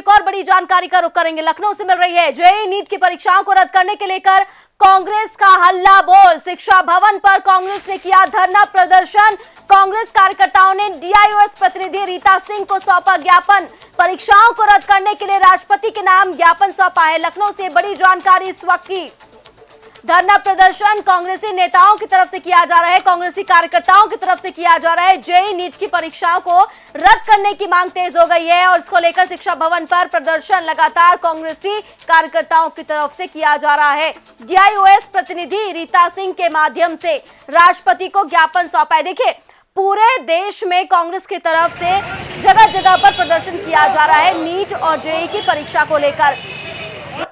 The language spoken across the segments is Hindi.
एक और बड़ी जानकारी का रुख करेंगे। लखनऊ से मिल रही है जेईई नीट की परीक्षाओं को रद्द करने के लेकर कांग्रेस का हल्ला बोल। शिक्षा भवन पर कांग्रेस ने किया धरना प्रदर्शन। कांग्रेस कार्यकर्ताओं ने डीआईओएस प्रतिनिधि रीता सिंह को सौंपा ज्ञापन। परीक्षाओं को रद्द करने के लिए राष्ट्रपति के नाम ज्ञापन सौंपा है। लखनऊ से बड़ी जानकारी इस वक्त की। धरना प्रदर्शन कांग्रेसी नेताओं की तरफ से किया जा रहा है, कांग्रेसी कार्यकर्ताओं की तरफ से किया जा रहा है। जेईई नीट की परीक्षाओं को रद्द करने की मांग तेज हो गई है और इसको लेकर शिक्षा भवन पर प्रदर्शन लगातार कांग्रेसी कार्यकर्ताओं की तरफ से किया जा रहा है। डीआईओएस प्रतिनिधि रीता सिंह के माध्यम से राष्ट्रपति को ज्ञापन सौंपा है। देखिए, पूरे देश में कांग्रेस की तरफ से जगह जगह पर प्रदर्शन किया जा रहा है नीट और जेईई की परीक्षा को लेकर।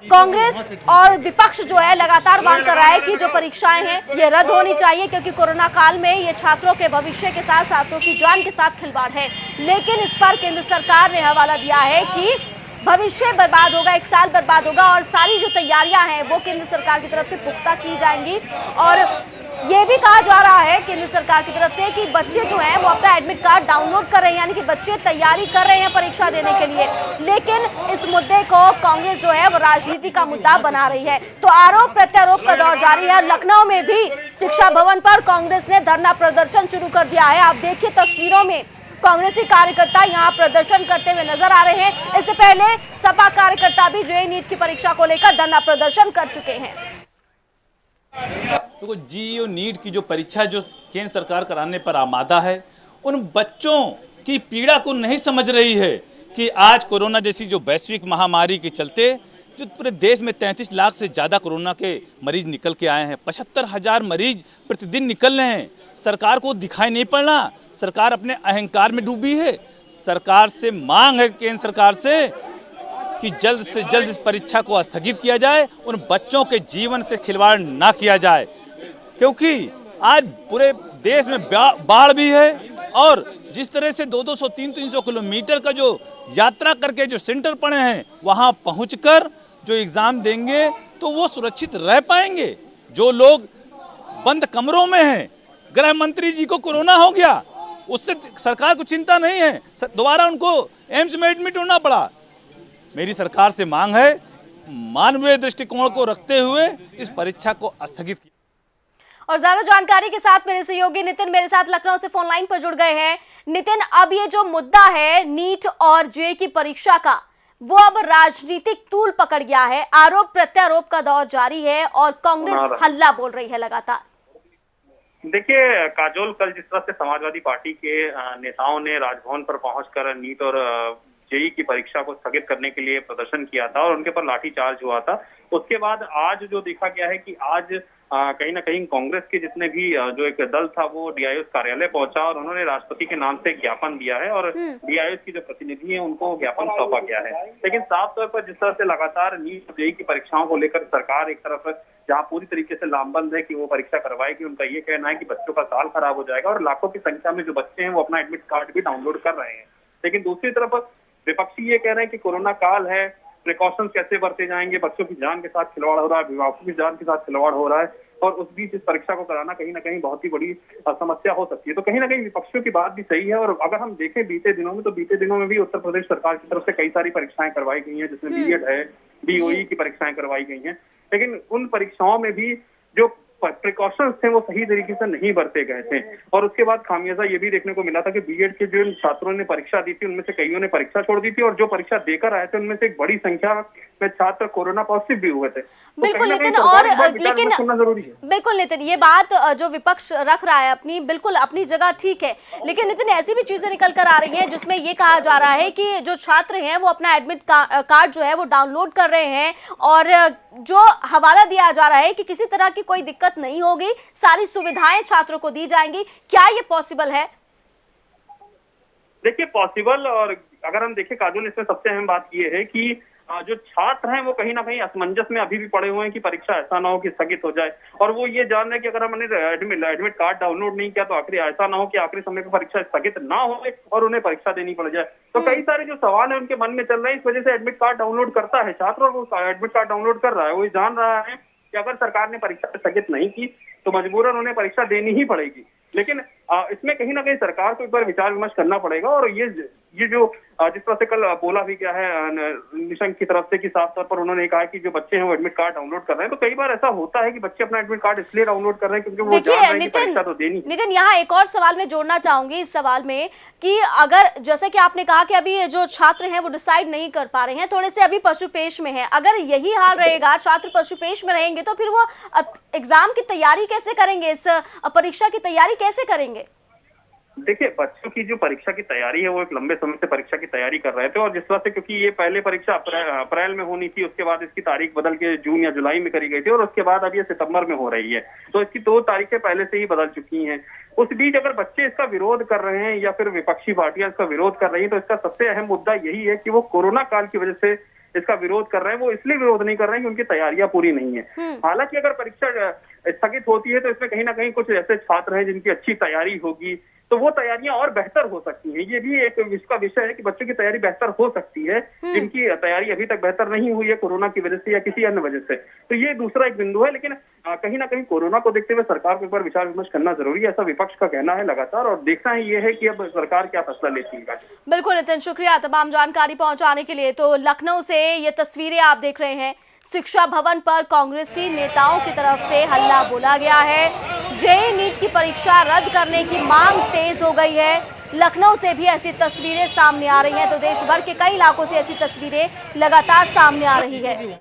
कांग्रेस और विपक्ष जो है लगातार मांग कर रहा है कि जो परीक्षाएं हैं ये रद्द होनी चाहिए, क्योंकि कोरोना काल में ये छात्रों के भविष्य के साथ छात्रों की जान के साथ खिलवाड़ है। लेकिन इस पर केंद्र सरकार ने हवाला दिया है कि भविष्य बर्बाद होगा, एक साल बर्बाद होगा और सारी जो तैयारियां हैं वो केंद्र सरकार की तरफ से पुख्ता की जाएंगी। और ये भी कहा जा रहा है केंद्र सरकार की तरफ से कि बच्चे जो हैं वो अपना एडमिट कार्ड डाउनलोड कर रहे हैं, यानी कि बच्चे तैयारी कर रहे हैं परीक्षा देने के लिए। लेकिन इस मुद्दे को कांग्रेस जो है वो राजनीति का मुद्दा बना रही है। तो आरोप प्रत्यारोप का दौर जारी है। लखनऊ में भी शिक्षा भवन पर कांग्रेस ने धरना प्रदर्शन शुरू कर दिया है। आप देखिए तस्वीरों में कांग्रेसी कार्यकर्ता यहाँ प्रदर्शन करते हुए नजर आ रहे हैं। इससे पहले सपा कार्यकर्ता भी जेईई नीट की परीक्षा को लेकर धरना प्रदर्शन कर चुके हैं। तो जेईई नीट की जो परीक्षा जो केंद्र सरकार कराने पर आमादा है, उन बच्चों की पीड़ा को नहीं समझ रही है कि आज कोरोना जैसी जो वैश्विक महामारी के चलते जो पूरे देश में 33 लाख से ज़्यादा कोरोना के मरीज निकल के आए हैं, 75,000 मरीज प्रतिदिन निकल रहे हैं। सरकार को दिखाई नहीं पड़ रहा, सरकार अपने अहंकार में डूबी है। सरकार से मांग है केंद्र सरकार से कि जल्द से जल्द इस परीक्षा को स्थगित किया जाए, उन बच्चों के जीवन से खिलवाड़ ना किया जाए, क्योंकि आज पूरे देश में बाढ़ भी है और जिस तरह से 200 300 किलोमीटर का जो यात्रा करके जो सेंटर पड़े हैं वहां पहुंचकर जो एग्जाम देंगे तो वो सुरक्षित रह पाएंगे। जो लोग बंद कमरों में हैं, गृह मंत्री जी को कोरोना हो गया, उससे सरकार को चिंता नहीं है, दोबारा उनको एम्स में एडमिट होना पड़ा। मेरी सरकार से मांग है मानवीय दृष्टिकोण को रखते हुए इस परीक्षा को स्थगित किया। और ज्यादा जानकारी के साथ मेरे सहयोगी नितिन मेरे साथ लखनऊ से फोन लाइन पर जुड़ गए हैं। नितिन, अब ये जो मुद्दा है नीट और जेईई की परीक्षा का, वो अब राजनीतिक तूल पकड़ गया है। आरोप प्रत्यारोप का दौर जारी है और कांग्रेस हल्ला बोल रही है लगातार। देखिए काजोल, कल जिस तरह से समाजवादी पार्टी के नेताओं ने राजभवन पर पहुंचकर नीट और जेईई की परीक्षा को स्थगित करने के लिए प्रदर्शन किया था और उनके पर लाठीचार्ज हुआ था, उसके बाद आज जो देखा गया है कि आज कहीं ना कहीं कांग्रेस के जितने भी जो एक दल था वो डीआईओएस कार्यालय पहुंचा और उन्होंने राष्ट्रपति के नाम से ज्ञापन दिया है और डीआईओएस की जो प्रतिनिधि है उनको ज्ञापन सौंपा गया है। लेकिन साफ तौर पर जिस तरह से लगातार नीट और जेईई की परीक्षाओं को लेकर सरकार एक तरफ जहां पूरी तरीके से लामबंद है कि वो परीक्षा करवाएगी, उनका ये कहना है कि बच्चों का साल खराब हो जाएगा और लाखों की संख्या में जो बच्चे हैं वो अपना एडमिट कार्ड भी डाउनलोड कर रहे हैं। लेकिन दूसरी तरफ विपक्षी ये कह रहे हैं कि कोरोना काल है, प्रिकॉशंस कैसे बरते जाएंगे, बच्चों की जान के साथ खिलवाड़ हो रहा है, अभिभावकों की जान के साथ खिलवाड़ हो रहा है और उस बीच इस परीक्षा को कराना कहीं ना कहीं बहुत ही बड़ी समस्या हो सकती है। तो कहीं ना कहीं विपक्षियों की बात भी सही है। और अगर हम देखें बीते दिनों में भी उत्तर प्रदेश सरकार की तरफ से कई सारी परीक्षाएं करवाई गई हैं, जिसमें बीएड है, बीओई की परीक्षाएं करवाई गई हैं। लेकिन उन परीक्षाओं में भी जो प्रिकॉशंस थे वो सही तरीके से नहीं बरते गए थे और उसके बाद खामियाजा ये भी देखने को मिला था कि बीएड के जो छात्रों ने परीक्षा दी थी उनमें से कईयों ने परीक्षा छोड़ दी थी और जो परीक्षा देकर आए थे उनमें से एक बड़ी संख्या में छात्र कोरोना पॉजिटिव भी हुए थे। तो बिल्कुल नितिन, और लेकिन जरूरी है। बिल्कुल नितिन, ये बात जो विपक्ष रख रहा है अपनी बिल्कुल अपनी जगह ठीक है, लेकिन नितिन ऐसी भी चीजें निकल कर आ रही हैं जिसमें ये कहा जा रहा है कि जो छात्र हैं वो अपना एडमिट कार्ड जो है वो डाउनलोड कर रहे हैं और जो हवाला दिया जा रहा है कि किसी तरह की कोई दिक्कत नहीं होगी, सारी सुविधाएं छात्रों को दी जाएंगी। क्या ये पॉसिबल है? देखिए पॉसिबल, और अगर हम देखें काजोल, इसमें सबसे अहम बात ये है कि जो छात्र हैं वो कहीं ना कहीं असमंजस में अभी भी पड़े हुए हैं कि परीक्षा ऐसा ना हो कि स्थगित हो जाए और वो ये जान रहे हैं कि अगर हमने एडमिट कार्ड डाउनलोड नहीं किया तो आखिर ऐसा ना हो कि आखिरी समय पर परीक्षा स्थगित ना हो और उन्हें परीक्षा देनी पड़ जाए। तो कई सारे जो सवाल है उनके मन में चल रहे हैं, इस वजह से एडमिट कार्ड डाउनलोड करता है छात्र और वो एडमिट कार्ड डाउनलोड कर रहा है, वो जान रहा है कि अगर सरकार ने परीक्षा स्थगित नहीं की तो मजबूरन उन्हें परीक्षा देनी ही पड़ेगी। लेकिन इसमें कहीं ना कहीं सरकार को एक बार विचार विमर्श करना पड़ेगा। और ये जो जिस तरह से कल बोला भी गया है निशंक की तरफ से कि साफ तौर पर उन्होंने कहा कि जो बच्चे हैं वो एडमिट कार्ड डाउनलोड कर रहे हैं, तो कई बार ऐसा होता है कि बच्चे अपना एडमिट कार्ड इसलिए डाउनलोड कर रहे हैं क्योंकि वो जान रहे हैं कि परीक्षा तो देनी। नितिन, यहाँ एक और सवाल मैं जोड़ना चाहूंगी इस सवाल में कि अगर जैसे कि आपने कहा कि अभी जो छात्र हैं वो डिसाइड नहीं कर पा रहे हैं, थोड़े से अभी पशुपेश में है, अगर यही हाल रहेगा, छात्र पशुपेश में रहेंगे तो फिर वो एग्जाम की तैयारी कैसे करेंगे, इस परीक्षा की तैयारी कैसे करेंगे? देखिए, बच्चों की जो परीक्षा की तैयारी है वो एक लंबे समय से परीक्षा की तैयारी कर रहे थे, और जिस तरह से क्योंकि ये पहले परीक्षा अप्रैल में होनी थी, उसके बाद इसकी तारीख बदल के जून या जुलाई में करी गई थी, और उसके बाद अब ये सितंबर में हो रही है, तो इसकी 2 तारीखें पहले से ही बदल चुकी हैं। उस बीच अगर बच्चे इसका विरोध कर रहे हैं या फिर विपक्षी पार्टियां इसका विरोध कर रही हैं, तो इसका सबसे अहम मुद्दा यही है कि वो कोरोना काल की वजह से इसका विरोध कर रहे हैं। वो इसलिए विरोध नहीं कर रहे हैं कि उनकी तैयारियां पूरी नहीं है। हालांकि अगर परीक्षा स्थगित होती है तो इसमें कहीं ना कहीं कुछ ऐसे छात्र हैं जिनकी अच्छी तैयारी होगी, तो वो तैयारियां और बेहतर हो सकती हैं। ये भी एक इसका विषय है कि बच्चों की तैयारी बेहतर हो सकती है जिनकी तैयारी अभी तक बेहतर नहीं हुई है कोरोना की वजह से या किसी अन्य वजह से। तो ये दूसरा एक बिंदु है, लेकिन कहीं ना कहीं कोरोना को देखते हुए सरकार को एक बार विचार विमर्श करना जरूरी है, ऐसा विपक्ष का कहना है लगातार, और देखना ही ये है कि अब सरकार क्या फैसला लेती है। बिल्कुल नितिन, शुक्रिया तमाम जानकारी पहुंचाने के लिए। तो लखनऊ से ये तस्वीरें आप देख रहे हैं, शिक्षा भवन पर कांग्रेसी नेताओं की तरफ से हल्ला बोला गया है, जेईई नीट की परीक्षा रद्द करने की मांग तेज हो गई है। लखनऊ से भी ऐसी तस्वीरें सामने आ रही हैं, तो देश भर के कई इलाकों से ऐसी तस्वीरें लगातार सामने आ रही है।